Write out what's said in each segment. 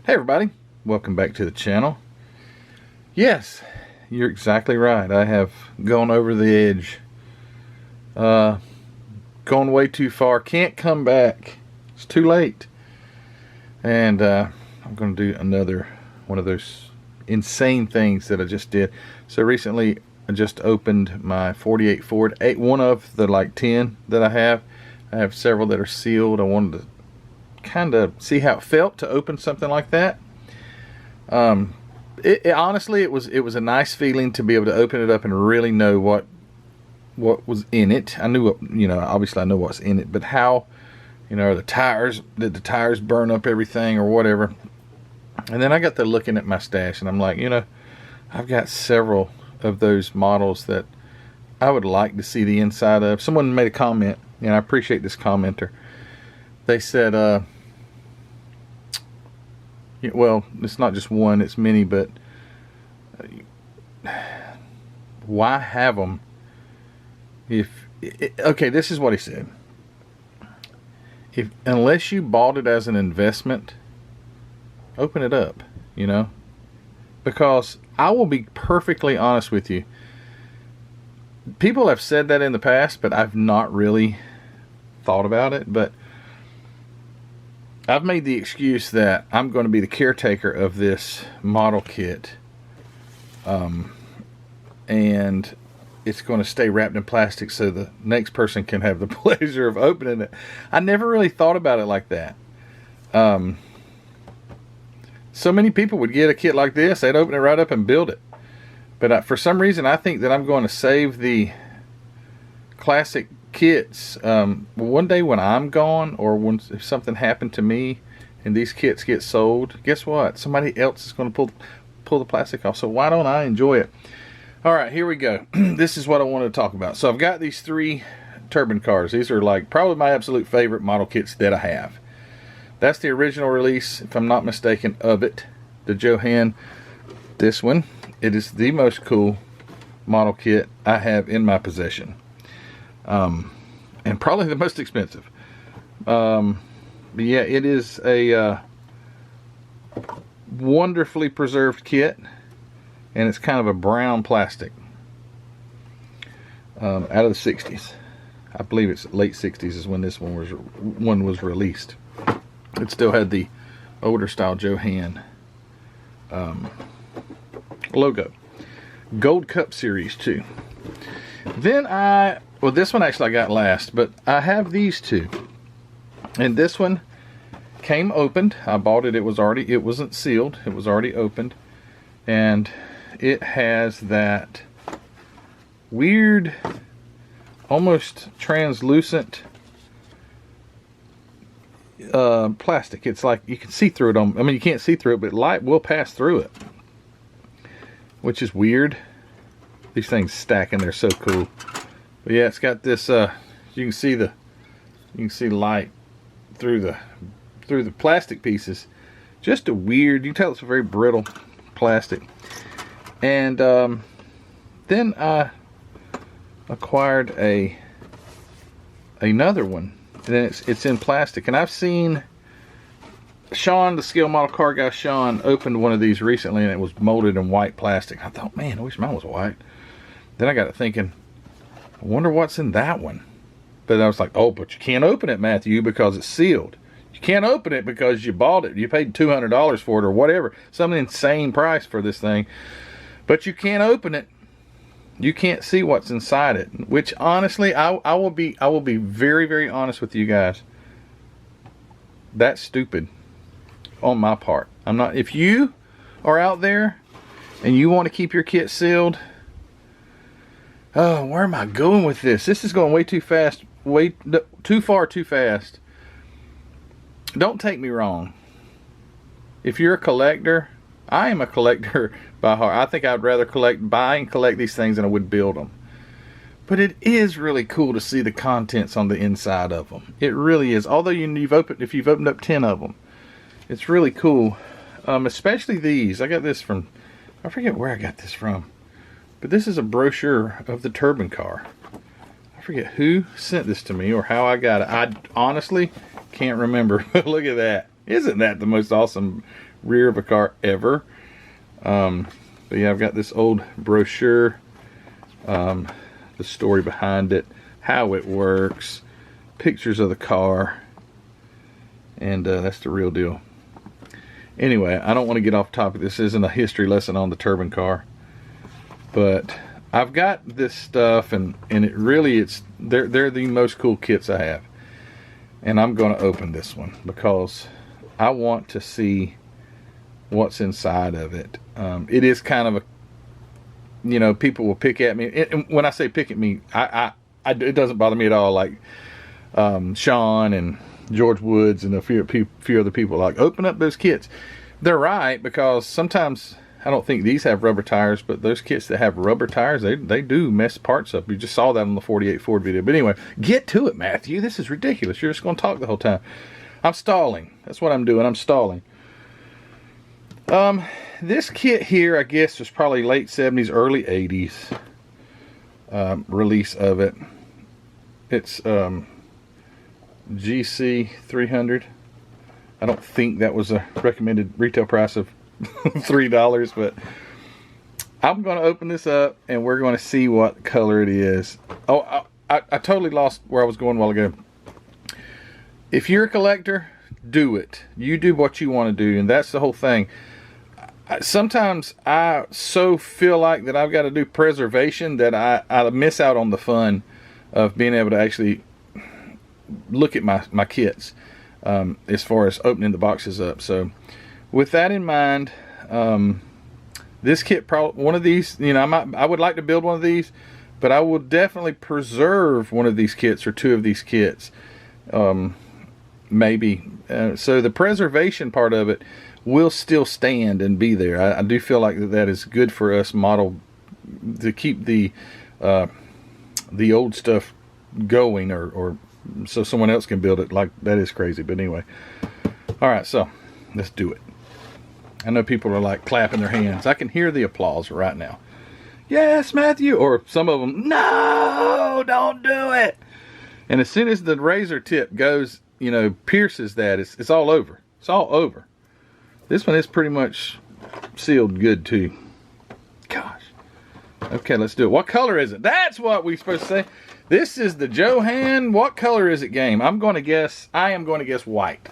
Hey everybody, welcome back to the channel. Yes, you're exactly right. I have gone over the edge. Gone way too far. Can't come back. It's too late. And I'm going to do another one of those insane things that I just did. So recently I just opened my 48 Ford. One of the like 10 that I have. I have several that are sealed. I wanted to kind of see how it felt to open something like that. Honestly, it was a nice feeling to be able to open it up and really know what was in it. I knew what, obviously I know what's in it, but how, the tires, did the tires burn up everything or whatever. And then I got to looking at my stash and I'm like, I've got several of those models that I would like to see the inside of. Someone made a comment, and I appreciate this commenter. They said, well, it's not just one, it's many, but why have them okay, this is what he said. Unless you bought it as an investment, open it up, because I will be perfectly honest with you. People have said that in the past, but I've not really thought about it. But I've made the excuse that I'm going to be the caretaker of this model kit, and it's going to stay wrapped in plastic so the next person can have the pleasure of opening it. I never really thought about it like that. So many people would get a kit like this, they'd open it right up and build it. But for some reason, I think that I'm going to save the classic kits. One day when I'm gone, or if something happened to me and these kits get sold, guess what? Somebody else is going to pull the plastic off. So why don't I enjoy it? All right, here we go. This is what I wanted to talk about. So I've got these 3 Turbine Cars. These are like probably my absolute favorite model kits that I have. That's the original release, if I'm not mistaken, of it. The JoHan. This one. It is the most cool model kit I have in my possession. And probably the most expensive. But yeah, it is a wonderfully preserved kit. And it's kind of a brown plastic. Out of the 60s. I believe it's late 60s is when this one was released. It still had the older style JoHan logo. Gold Cup series too. Then this one actually I got last, but I have these 2. And this one came opened. I bought it. It wasn't sealed. It was already opened. And it has that weird, almost translucent plastic. It's like you can see through it. You can't see through it, but light will pass through it, which is weird. These things stack and they're so cool. But yeah, it's got this. You can see light through the plastic pieces. Just a weird. You can tell it's a very brittle plastic. And then I acquired another one. And then it's in plastic. And I've seen Sean, the scale model car guy Sean, opened one of these recently, and it was molded in white plastic. I thought, man, I wish mine was white. Then I got to thinking, I wonder what's in that one. But I was like, oh, but you can't open it, Matthew, because it's sealed. You can't open it because you bought it. You paid $200 for it or whatever. Some insane price for this thing. But you can't open it. You can't see what's inside it. Which honestly, I will be very, very honest with you guys. That's stupid on my part. I'm not. If you are out there and you want to keep your kit sealed, oh, where am I going with this? This is going way too fast. Way too far, too fast. Don't take me wrong. If you're a collector, I am a collector by heart. I think I'd rather buy and collect these things than I would build them. But it is really cool to see the contents on the inside of them. It really is. Although if you've opened up 10 of them, it's really cool. Especially these. I got this from, I forget where I got this from, but this is a brochure of the Turbine Car. I forget who sent this to me or how I got it. I honestly can't remember. But look at that. Isn't that the most awesome rear of a car ever? But yeah, I've got this old brochure, the story behind it, how it works, pictures of the car, and that's the real deal. Anyway, I don't want to get off topic. This isn't a history lesson on the Turbine Car, but I've got this stuff, and it really, they're the most cool kits I have. And I'm going to open this one because I want to see what's inside of it. It is kind of a, you know, people will pick at me. And when I say pick at me, it doesn't bother me at all. Like Sean and George Woods and a few other people like, open up those kits. They're right, because sometimes I don't think these have rubber tires, but those kits that have rubber tires, they do mess parts up. You just saw that on the 48 Ford video. But anyway, get to it, Matthew. This is ridiculous. You're just going to talk the whole time. I'm stalling. That's what I'm doing. I'm stalling. This kit here, I guess, was probably late 70s, early 80s release of it. It's GC 300. I don't think that was a recommended retail price of $3, but I'm going to open this up and we're going to see what color it is. Oh, I totally lost where I was going a while ago. If you're a collector, do it. You do what you want to do, and that's the whole thing. Sometimes I so feel like that I've got to do preservation that I miss out on the fun of being able to actually look at my kits as far as opening the boxes up. So with that in mind, this kit, one of these, you know, I would like to build one of these, but I will definitely preserve one of these kits or two of these kits, maybe. So the preservation part of it will still stand and be there. I do feel like that is good for us model to keep the old stuff going, or so someone else can build it. Like, that is crazy, but anyway. All right, so let's do it. I know people are like clapping their hands. I can hear the applause right now. Yes, Matthew. Or some of them, no, don't do it. And as soon as the razor tip goes, you know, pierces that, it's all over. It's all over. This one is pretty much sealed good too. Gosh. Okay, let's do it. What color is it? That's what we're supposed to say. This is the JoHan. What color is it game? I am going to guess white.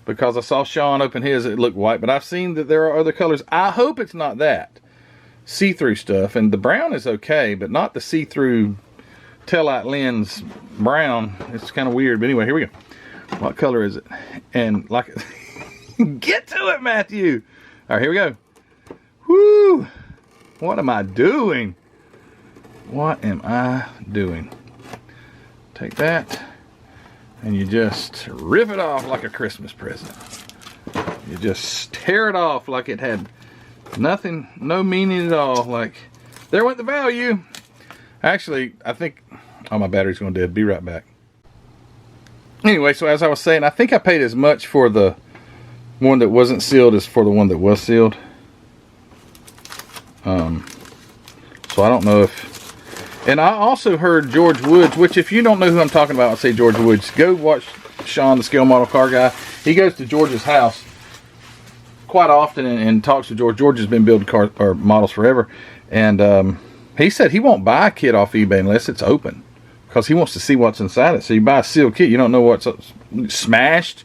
Because I saw Sean open his, it looked white. But I've seen that there are other colors. I hope it's not that. See-through stuff. And the brown is okay, but not the see-through taillight lens brown. It's kind of weird. But anyway, here we go. What color is it? And like, get to it, Matthew. All right, here we go. Woo! What am I doing? What am I doing? Take that, and you just rip it off like a Christmas present. You just tear it off like it had nothing, no meaning at all. Like, there went the value. Actually, I think, oh, my battery's going dead. Be right back. Anyway, so as I was saying, I think I paid as much for the one that wasn't sealed as for the one that was sealed. So I don't know if, and I also heard George Woods, which if you don't know who I'm talking about, I'll say George Woods. Go watch Sean, the Scale Model Car Guy. He goes to George's house quite often and talks to George. George has been building cars or models forever, and he said he won't buy a kit off eBay unless it's open, because he wants to see what's inside it. So you buy a sealed kit, you don't know what's smashed,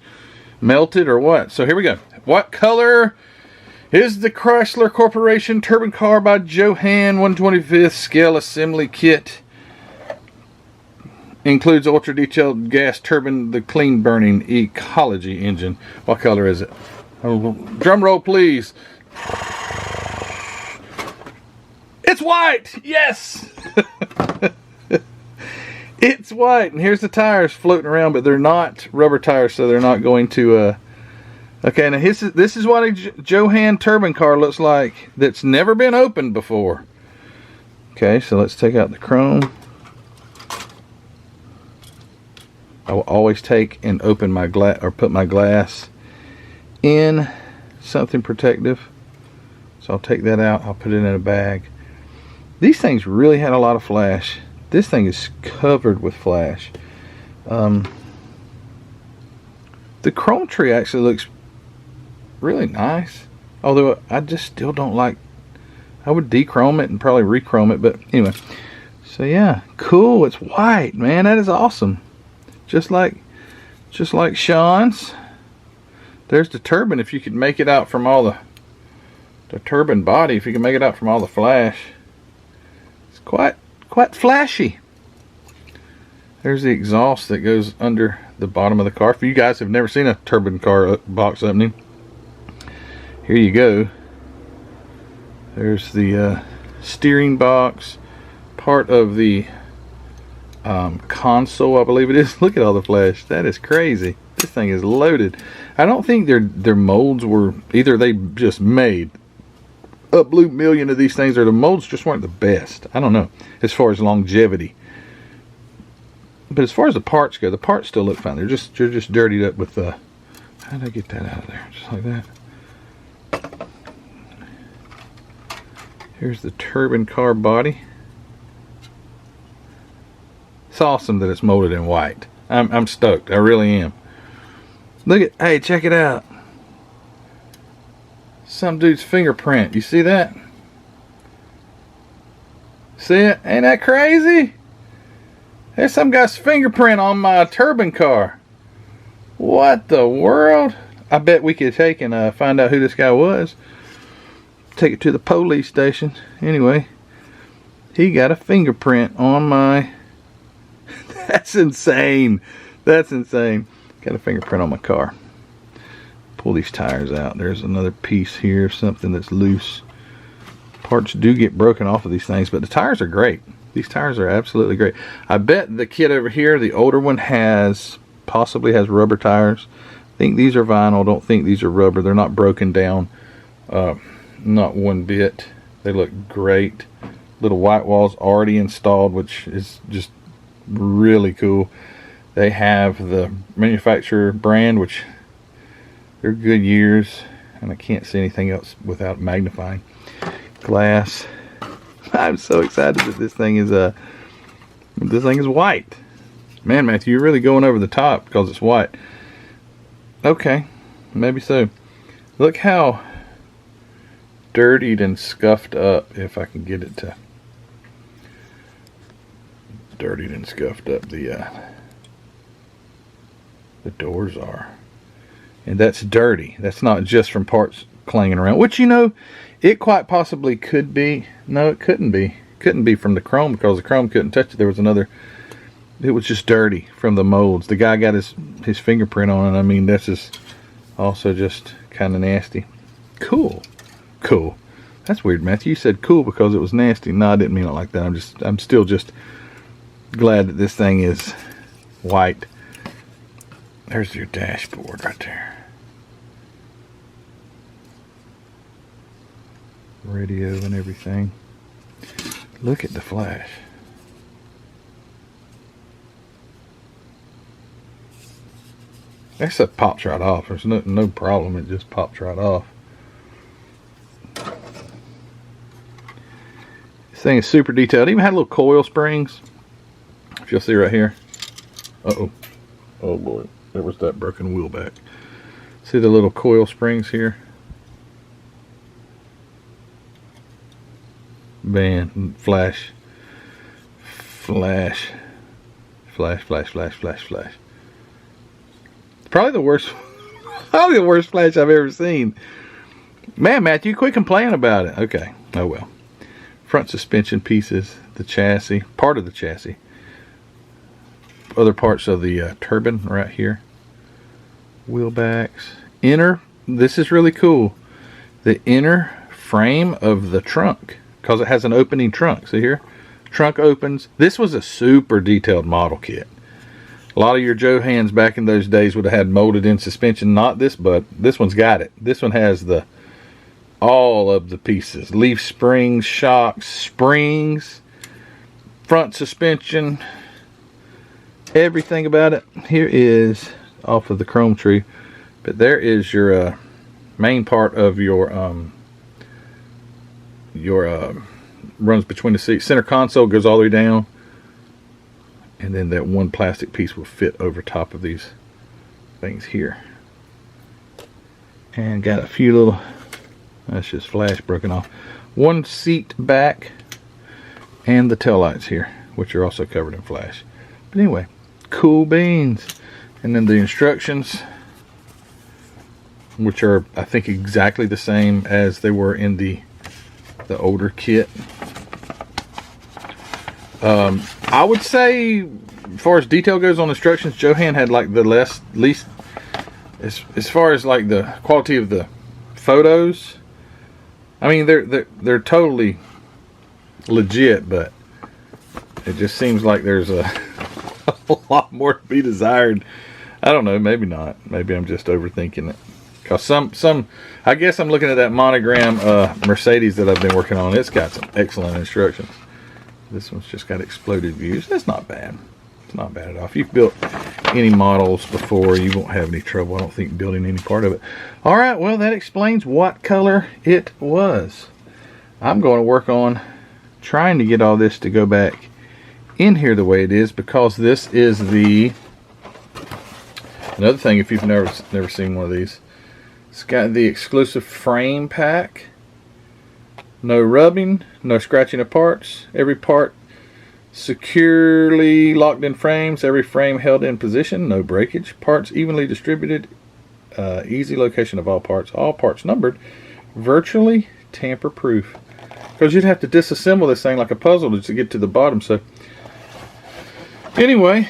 melted, or what. So here we go. What color is the Chrysler Corporation Turbine Car by JoHan 125th scale assembly kit? Includes ultra detailed gas turbine, the clean burning ecology engine. What color is it? Oh, drum roll, please. It's white. Yes. It's white. And here's the tires floating around, but they're not rubber tires, so they're not going to okay, now this is what a JoHan turbine car looks like that's never been opened before. Okay, so let's take out the chrome. I will always take and open my glass, or put my glass in something protective. So I'll take that out, I'll put it in a bag. These things really had a lot of flash. This thing is covered with flash. The chrome tree actually looks really nice. Although I just still don't like, I would dechrome it and probably rechrome it, but anyway. So yeah, cool. It's white, man. That is awesome. Just like Sean's. There's the turbine. If you could make it out from all the turbine body, if you can make it out from all the flash, it's quite flashy. There's the exhaust that goes under the bottom of the car. If you guys have never seen a turbine car box opening, here you go. There's the steering box, part of the console, I believe it is. Look at all the flash. That is crazy. This thing is loaded. I don't think their molds were, either they just made a blue million of these things, or the molds just weren't the best. I don't know as far as longevity. But as far as the parts go, the parts still look fine. They're just dirtied up with the, how did I get that out of there? Just like that. Here's the turbine car body. It's awesome that it's molded in white. I'm stoked. I really am. Look at, hey, check it out. Some dude's fingerprint. You see that? See it? Ain't that crazy? There's some guy's fingerprint on my turbine car. What the world? I bet we could take and find out who this guy was. Take it to the police station. Anyway, he got a fingerprint on my... That's insane. That's insane. Got a fingerprint on my car. Pull these tires out. There's another piece here of something that's loose. Parts do get broken off of these things, but the tires are great. These tires are absolutely great. I bet the kit over here, the older one, possibly has rubber tires. I think these are vinyl. Don't think these are rubber. They're not broken down. Not one bit. They look great. Little white walls already installed, which is just really cool. They have the manufacturer brand, which they're good years, and I can't see anything else without magnifying glass. I'm so excited that this thing is white. Man, Matthew, you're really going over the top because it's white. Okay, maybe so. Look how dirtied and scuffed up, if I can get it to dirtied and scuffed up the doors are. And that's dirty. That's not just from parts clanging around, which, you know, it quite possibly could be. No, it couldn't be. Couldn't be from the chrome, because the chrome couldn't touch it. There was another, it was just dirty from the molds. The guy got his fingerprint on it. I mean, this is also just kind of nasty. Cool. Cool. That's weird, Matthew. You said cool because it was nasty. No, I didn't mean it like that. I'm still just glad that this thing is white. There's your dashboard right there. Radio and everything. Look at the flash. That stuff pops right off. There's no problem. It just pops right off. This thing is super detailed. It even had little coil springs. If you'll see right here. Uh-oh. Oh boy. There was that broken wheel back. See the little coil springs here? Man, flash. Flash. Flash, flash, flash, flash, flash. Probably the worst flash I've ever seen. Man, Matthew, quit complaining about it. Okay. Oh well. Front suspension pieces, the chassis, part of the chassis. Other parts of the turbine right here. Wheel backs. Inner, this is really cool. The inner frame of the trunk, because it has an opening trunk. See here? Trunk opens. This was a super detailed model kit. A lot of your JoHans back in those days would have had molded in suspension. Not this, but this one's got it. This one has all of the pieces. Leaf springs, shocks, springs, front suspension, everything about it. Here is off of the chrome tree, but there is your main part of your runs between the seats. Center console goes all the way down, and then that one plastic piece will fit over top of these things here. And got a few little, that's just flash broken off. One seat back, and the taillights here, which are also covered in flash. But anyway, cool beans. And then the instructions, which are, I think, exactly the same as they were in the older kit. I would say, as far as detail goes on instructions, JoHan had like the least, as far as like the quality of the photos. I mean, they're totally legit, but it just seems like there's a lot more to be desired. I don't know, maybe not. Maybe I'm just overthinking it. Because some, I guess I'm looking at that monogram Mercedes that I've been working on. It's got some excellent instructions. This one's just got exploded views. That's not bad. It's not bad at all. If you've built any models before, you won't have any trouble, I don't think, building any part of it. All right, well, that explains what color it was. I'm going to work on trying to get all this to go back in here the way it is, because this is another thing, if you've never seen one of these, it's got the exclusive frame pack. No rubbing, no scratching of parts. Every part securely locked in frames. Every frame held in position. No breakage. Parts evenly distributed. Easy location of all parts. All parts numbered. Virtually tamper-proof. Because you'd have to disassemble this thing like a puzzle to get to the bottom. So anyway,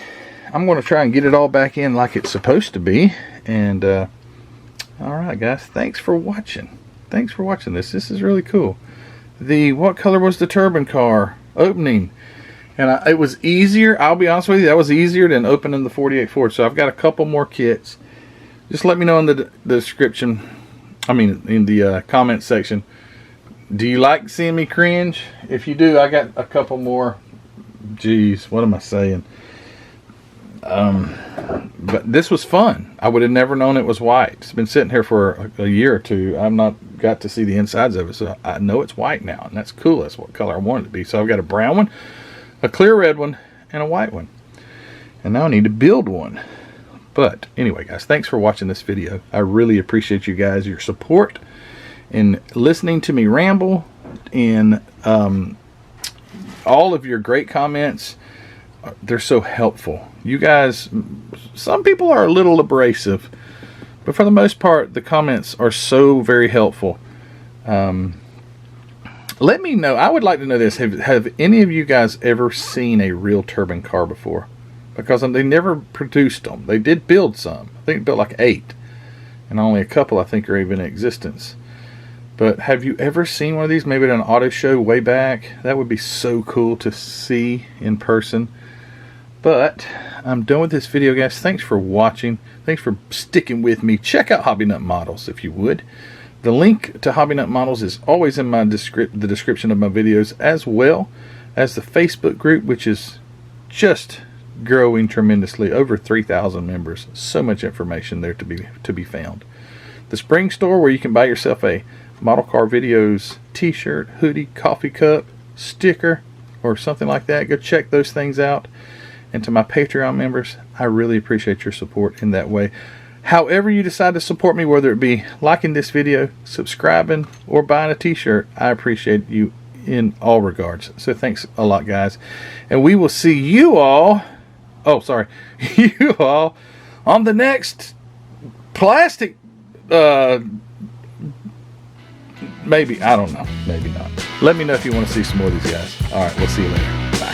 I'm going to try and get it all back in like it's supposed to be. And alright guys, thanks for watching. Thanks for watching this. This is really cool. What color was the Turbine Car opening? And it was easier, I'll be honest with you, that was easier than opening the 48 Ford. So I've got a couple more kits. Just let me know in the description, I mean in the comment section. Do you like seeing me cringe? If you do, I got a couple more. Geez, what am I saying? But this was fun. I would have never known it was white. It's been sitting here for a year or two. I've not got to see the insides of it, so I know it's white now, and that's cool. That's what color I want it to be. So I've got a brown one, a clear red one, and a white one. And now I need to build one. But anyway, guys, thanks for watching this video. I really appreciate you guys, your support, and listening to me ramble, and all of your great comments. They're so helpful. You guys, some people are a little abrasive, but for the most part, the comments are so very helpful. Let me know. I would like to know this. Have any of you guys ever seen a real turbine car before? Because they never produced them. They did build some. I think they built like 8. And only a couple, I think, are even in existence. But have you ever seen one of these? Maybe at an auto show way back? That would be so cool to see in person. But I'm done with this video, guys. Thanks for watching. Thanks for sticking with me. Check out Hobby Nut Models if you would. The link to Hobby Nut Models is always in the description of my videos, as well as the Facebook group, which is just growing tremendously. Over 3,000 members. So much information there to be found. The Spring Store, where you can buy yourself a Model Car Videos t-shirt, hoodie, coffee cup, sticker, or something like that. Go check those things out. And to my Patreon members, I really appreciate your support in that way. However you decide to support me, whether it be liking this video, subscribing, or buying a t-shirt, I appreciate you in all regards. So thanks a lot, guys. And we will see you all, you all on the next plastic, maybe, I don't know, maybe not. Let me know if you want to see some more of these guys. All right, we'll see you later. Bye.